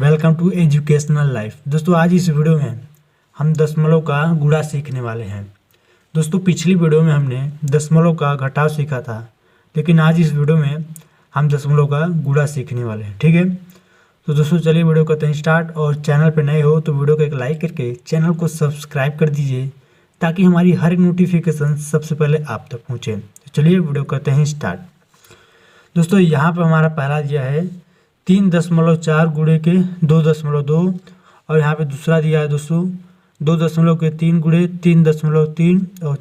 Welcome to educational life. दोस्तों आज इस वीडियो में हम दशमलव का गुणा सीखने वाले हैं। दोस्तों पिछली वीडियो में हमने दशमलव का घटाव सीखा था, लेकिन आज इस वीडियो में हम दशमलव का गुणा सीखने वाले हैं। ठीक है, तो दोस्तों चलिए वीडियो करते हैं स्टार्ट। और चैनल पर नए हो तो वीडियो को एक लाइक करके चैनल को सब्सक्राइब कर दीजिए, ताकि हमारी हर एक नोटिफिकेशन सबसे पहले आप तक पहुँचे। तो चलिए वीडियो करते हैं स्टार्ट। दोस्तों यहाँ पर हमारा पहला दिया है 3.4 गुणे के 2.2, और यहाँ पे दूसरा दिया है दोस्तों 2.3 गुणे 3.3, और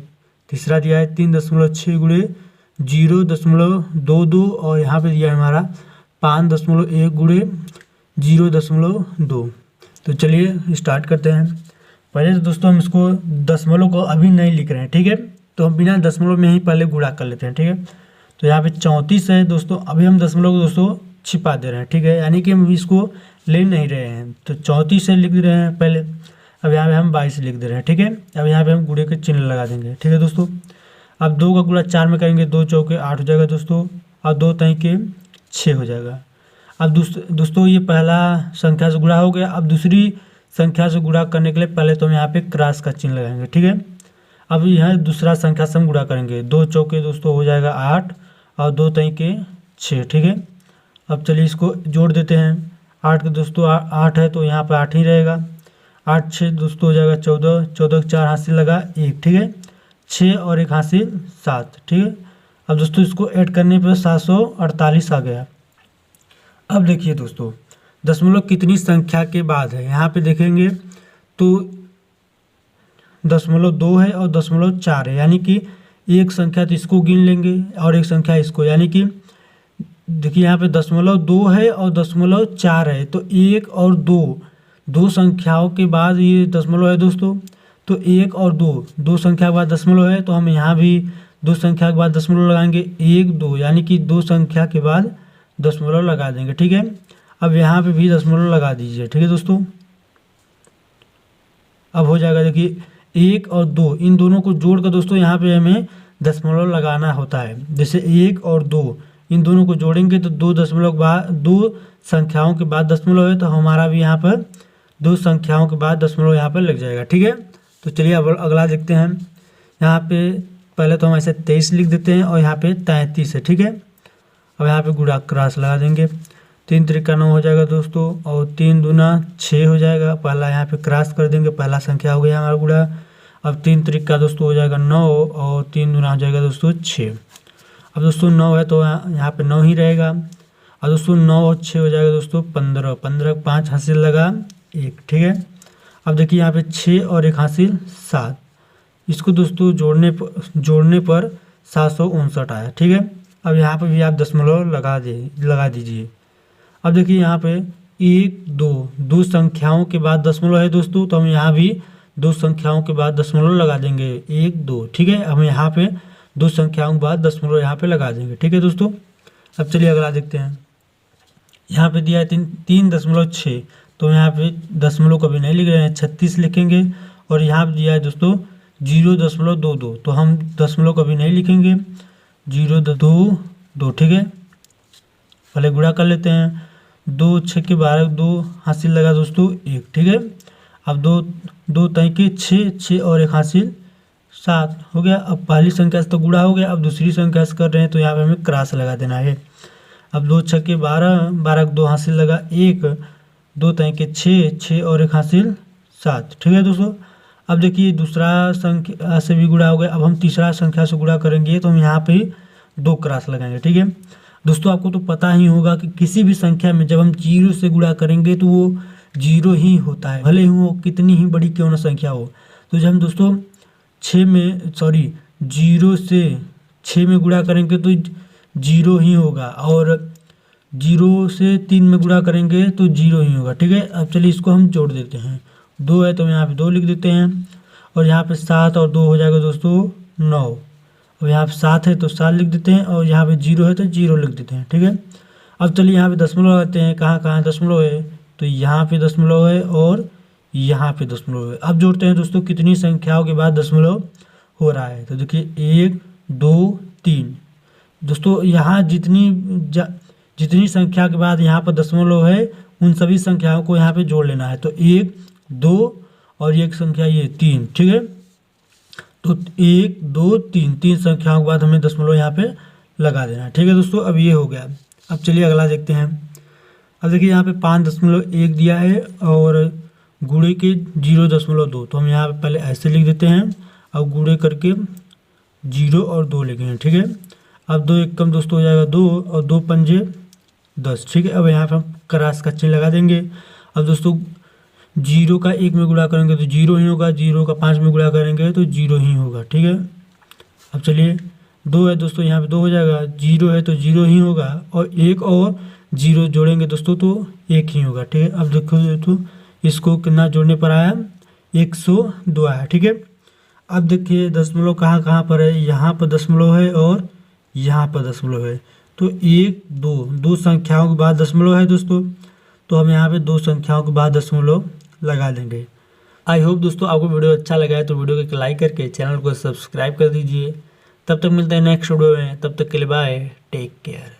तीसरा दिया है 3.6 गुणे 0.22, और यहाँ पे दिया है हमारा 5.1 गुणे 0.2। तो चलिए स्टार्ट करते हैं। पहले तो दोस्तों हम इसको दशमलव को अभी नहीं लिख रहे हैं, ठीक है, तो हम बिना दशमलव में ही पहले गुणा कर लेते हैं। ठीक है, तो यहाँ पे 34 है दोस्तों। अभी हम दशमलव को दोस्तों छिपा दे रहे हैं, ठीक है, यानी कि हम इसको ले नहीं रहे हैं। तो 34 से लिख रहे हैं पहले। अब यहाँ पे हम 22 लिख दे रहे हैं, ठीक है। अब यहाँ पे हम गुणे के चिन्ह लगा देंगे, ठीक है दोस्तों। अब 2 का गुणा 4 में करेंगे, 2 चौके 8 हो जाएगा दोस्तों, और 2 तैके 6 हो जाएगा। अब दोस्तों ये पहला संख्या से गुणा हो गया। अब दूसरी संख्या से गुणा करने के लिए पहले तो हम यहाँ पे क्रॉस का चिन्ह लगाएंगे, ठीक है। अब यह दूसरा संख्या से हम गुणा करेंगे, 2 चौके दोस्तों हो जाएगा 8, और 2 तैके 6, ठीक है। अब चलिए इसको जोड़ देते हैं। 8 के दोस्तों 8 है तो यहाँ पर 8 ही रहेगा। 8 6 दोस्तों हो जाएगा 14, 14 के 4 हासिल लगा 1, ठीक है। 6 और 1 हासिल 7, ठीक है। अब दोस्तों इसको ऐड करने पर 748 आ गया। अब देखिए दोस्तों दशमलव कितनी संख्या के बाद है, यहाँ पे देखेंगे तो 2 है और 4 है, यानी कि एक संख्या तो इसको गिन लेंगे और एक संख्या इसको, यानी कि देखिए यहाँ पे 2 है और 4 है, तो 1 और 2 संख्याओं के बाद ये दशमलव है दोस्तों। तो 1 और 2 संख्या के बाद दशमलव है, तो हम यहाँ भी 2 संख्या के बाद दशमलव लगाएंगे, 1 2, यानी कि 2 संख्या के बाद दशमलव लगा देंगे, ठीक है। अब यहाँ पे भी दशमलव लगा दीजिए, ठीक है दोस्तों। अब हो जाएगा, देखिए 1 और 2 इन दोनों को जोड़ कर दोस्तों यहाँ पे हमें दशमलव लगाना होता है। जैसे 1 और 2 इन दोनों को जोड़ेंगे तो 2 संख्याओं के बाद दशमलव है, तो हमारा भी यहाँ पर 2 संख्याओं के बाद दशमलव यहाँ पर लग जाएगा, ठीक है। तो चलिए अब अगला देखते हैं। यहाँ पे पहले तो हम ऐसे 23 लिख देते हैं, और यहाँ पे 33 है, ठीक है। अब यहाँ पे गुणा क्रॉस लगा देंगे, 3 त्रिका 9 हो जाएगा दोस्तों, और 3 दूना 6 हो जाएगा। पहला यहाँ पे क्रॉस कर देंगे, पहला संख्या हो गया हमारा गुणा। अब 3 त्रिका दोस्तों हो जाएगा 9, और 3 दूना हो जाएगा दोस्तों 6। अब दोस्तों 9 है तो यहाँ पे 9 ही रहेगा। और दोस्तों 9 और 6 हो जाएगा दोस्तों 15, 15 5 हासिल लगा 1, ठीक है। अब देखिए यहाँ पे 6 और 1 हासिल 7, इसको दोस्तों जोड़ने पर 759 आया, ठीक है। अब यहाँ पे भी आप दशमलव लगा दीजिए। अब देखिए यहाँ पे 1 2 संख्याओं के बाद दशमलव है दोस्तों, तो हम यहाँ भी 2 संख्याओं के बाद दशमलव लगा देंगे, 1 2, ठीक है। हम यहाँ पे 2 संख्याओं के बाद दशमलव यहाँ पे लगा देंगे, ठीक है दोस्तों। अब चलिए अगला देखते हैं। यहाँ पे दिया है 3.6, तो यहाँ पे दशमलव कभी नहीं लिख रहे हैं, 36 लिखेंगे। और यहाँ पे दिया है दोस्तों 0.22, तो हम दशमलव कभी नहीं लिखेंगे, 0.22, ठीक है। पहले गुणा कर लेते हैं, 2 6 के 12, 2 हासिल लगा दोस्तों 1, ठीक है। अब 2 तैके 6 और 1 हासिल 7 हो गया। अब पहली संख्या से तो गुणा हो गया, अब दूसरी संख्या से कर रहे हैं तो यहाँ पे हमें क्रॉस लगा देना है। अब 2 6 के 12, 12 2 हासिल लगा 1, 2 तैके 6 और 1 हासिल 7, ठीक है दोस्तों। अब देखिए दूसरा संख्या से भी गुणा हो गया। अब हम तीसरा संख्या से गुणा करेंगे, तो हम यहाँ पे 2 क्रॉस लगाएंगे, ठीक है दोस्तों। आपको तो पता ही होगा कि किसी भी संख्या में जब हम 0 से गुणा करेंगे तो वो 0 ही होता है, भले ही वो कितनी ही बड़ी क्यों ना संख्या हो। तो जब हम दोस्तों 0 से 6 में गुणा करेंगे तो 0 ही होगा, और 0 से 3 में गुणा करेंगे तो 0 ही होगा, ठीक है। अब चलिए इसको हम जोड़ देते हैं, 2 है तो यहाँ पे 2 लिख देते हैं, और यहाँ पे 7 और 2 हो जाएगा दोस्तों 9, और यहाँ पे 7 है तो 7 लिख देते हैं, और यहाँ पे 0 है तो 0 लिख देते हैं, ठीक है। अब चलिए यहाँ पे दशमलव लगाते हैं, कहाँ दशमलव है, तो यहाँ पे दशमलव है और यहाँ पे दशमलव है। अब जोड़ते हैं दोस्तों कितनी संख्याओं के बाद दशमलव हो रहा है, तो देखिए 1 2 3 दोस्तों, यहाँ जितनी संख्या के बाद यहाँ पर दशमलव है उन सभी संख्याओं को यहाँ पे जोड़ लेना है। तो 1 2 और एक संख्या ये 3, ठीक है। तो 1 2 3 तीन संख्याओं के बाद हमें दशमलव यहाँ पे लगा देना है, ठीक है दोस्तों। अब ये हो गया। अब चलिए अगला देखते हैं। अब देखिए यहाँ पे 5.1 दिया है और गुणे के 0.2, तो हम यहाँ पे पहले ऐसे लिख देते हैं। अब गुणे करके 0 और 2 लिखेंगे, ठीक है। अब 2 एक कम दोस्तों हो जाएगा 2 और 2 पंजे 10, ठीक है। अब यहाँ पे हम क्रॉस का चिन्ह लगा देंगे। अब दोस्तों 0 का 1 में गुणा करेंगे तो 0 ही होगा, 0 का 5 में गुणा करेंगे तो 0 ही होगा, ठीक है। अब चलिए 2 है दोस्तों, यहाँ पे 2 हो जाएगा, 0 है तो 0 ही होगा और 1 और 0 जोड़ेंगे दोस्तों तो 1 ही होगा, ठीक है। अब देखो दोस्तों इसको कितना जोड़ने पर आया, 102 आया, ठीक है। अब देखिए दशमलव कहाँ कहाँ पर है, यहाँ पर दशमलव है और यहाँ पर दशमलव है। तो 1 2 दो संख्याओं के बाद दशमलव है दोस्तों, तो हम यहाँ पे 2 संख्याओं के बाद दशमलव लगा देंगे। आई होप दोस्तों आपको वीडियो अच्छा लगा है तो वीडियो को लाइक करके चैनल को सब्सक्राइब कर दीजिए। तब तक मिलते हैं नेक्स्ट वीडियो में, तब तक के लिए बाय, टेक केयर।